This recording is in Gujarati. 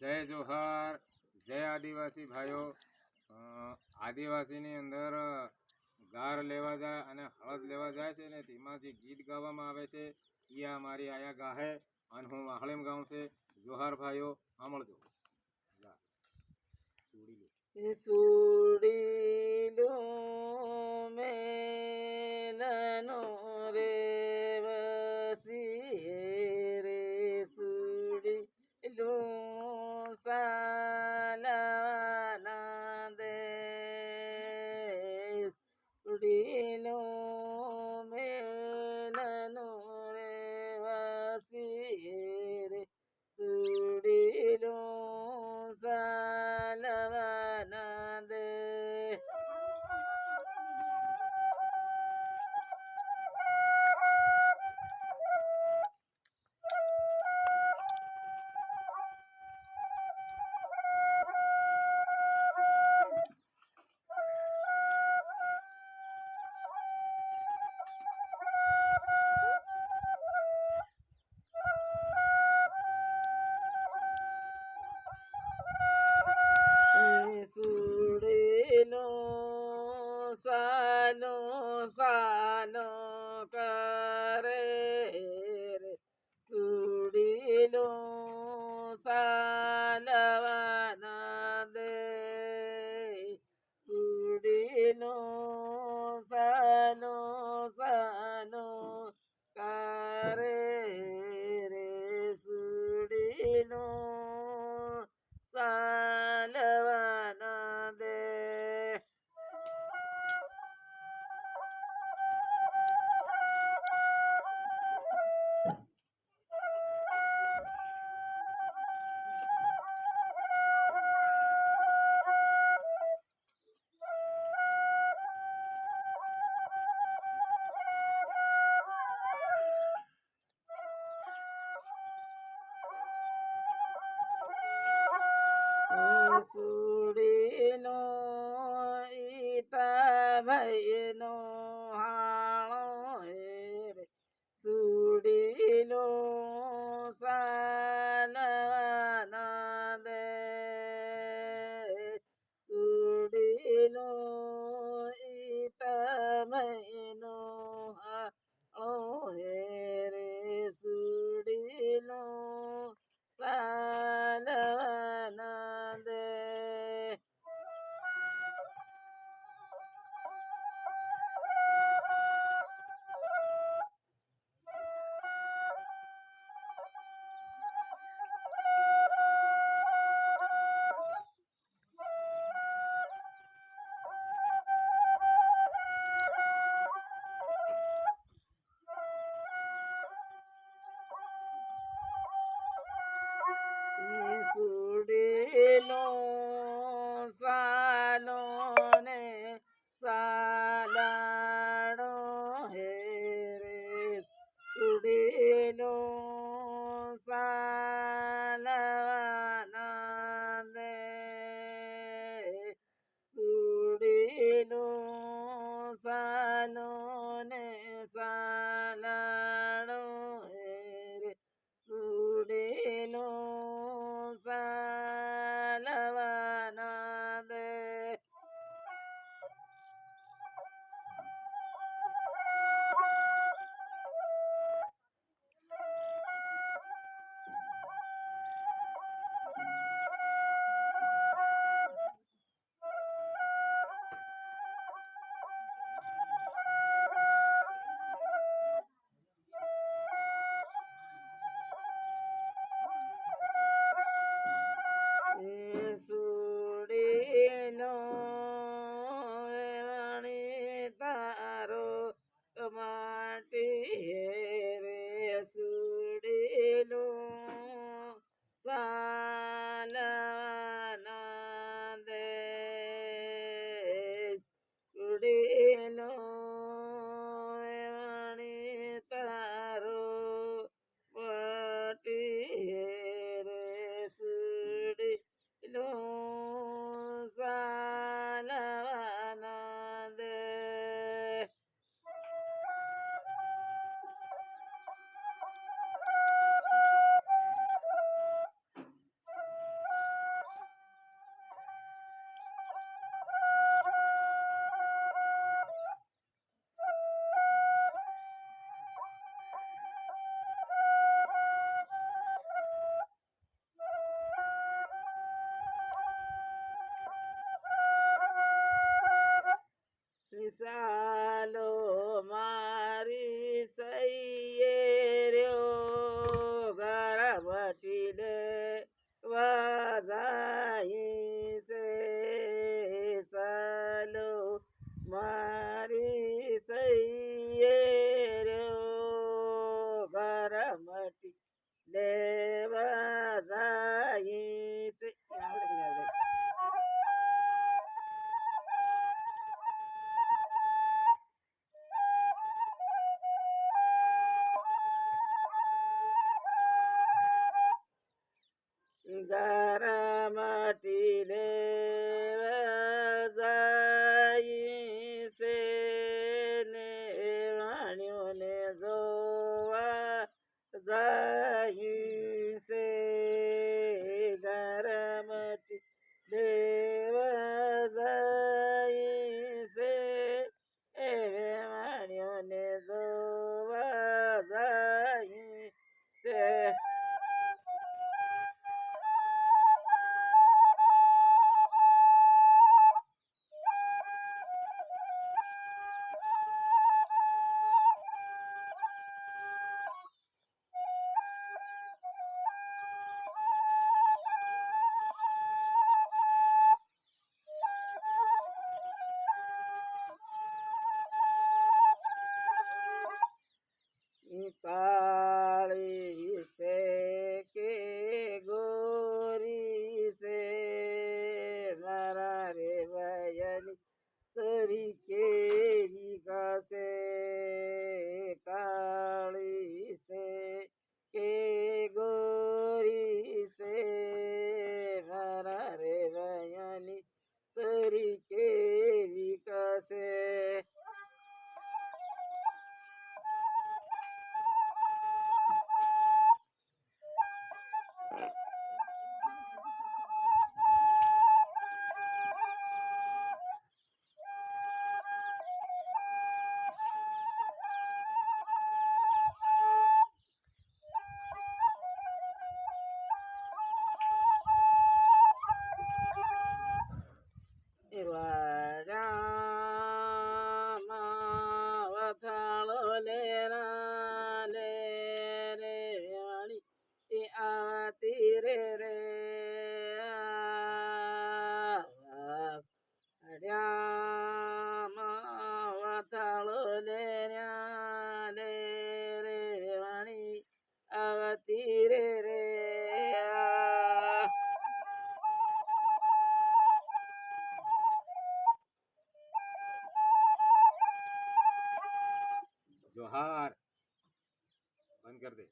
જય જોહાર, જય આદિવાસી ભાઈઓ. આદિવાસીની અંદર ગાર લેવા જાય અને હળદ લેવા જાય છે ને તેમાં જે ગીત ગાવામાં આવે છે એ આ મારી આયા ગાહે અને હું વાહળેમ ગાઉં છે. જોહાર ભાઈઓ, સાંભળજો. સુડીલો મેલનો રે વસી રે સુડીલો સાલવાના દે સુડીલો મેલનો રે વસી રે સુડીલો સાલવાના દે સુડેલો સાલો સાલો કરે રે સુડેલો સાલવાના દે સુડેલો સાલો સાલો કરે રે સુડેલો સાલવાના દે સુડીનો ઈતા ભાઈનો હાળો રે સુડીનો સાલવાના દે સુડીનો ઈતા ભાઈનો હાળો રે સુડીનો સાલવાના દે સુડીનો સાલો ને સાલાડો હે રે સુડીનો સાલવાના દે સુડીનો સાલો ને સાલાડો હે રે સુડીનો સાલવા વાજાઈ છે સાલો મારી સૈયે રહ્યો ઘરમટી લેવા જાય છે. ઘરમટી લેવા જાય છે ને વાણિયોને જોવા જાય છે ઘરમટી લેવા જાય છે એ વાણિયોને જોવા જાય છે. કાળી છે કે ગોરી છે મારા રે ભયની સરી કેરી ગાશે. કાળી છે કે ગોરી છે મારા રે ભયની સરી કેરી ગાશે. વાડામાં વથાળો લેરા લે રે વાણી એ આતી રે રે વાડામાં વથાળો લેરા લે રે વાણી આવતી રે રે. जोहार बंद कर दे।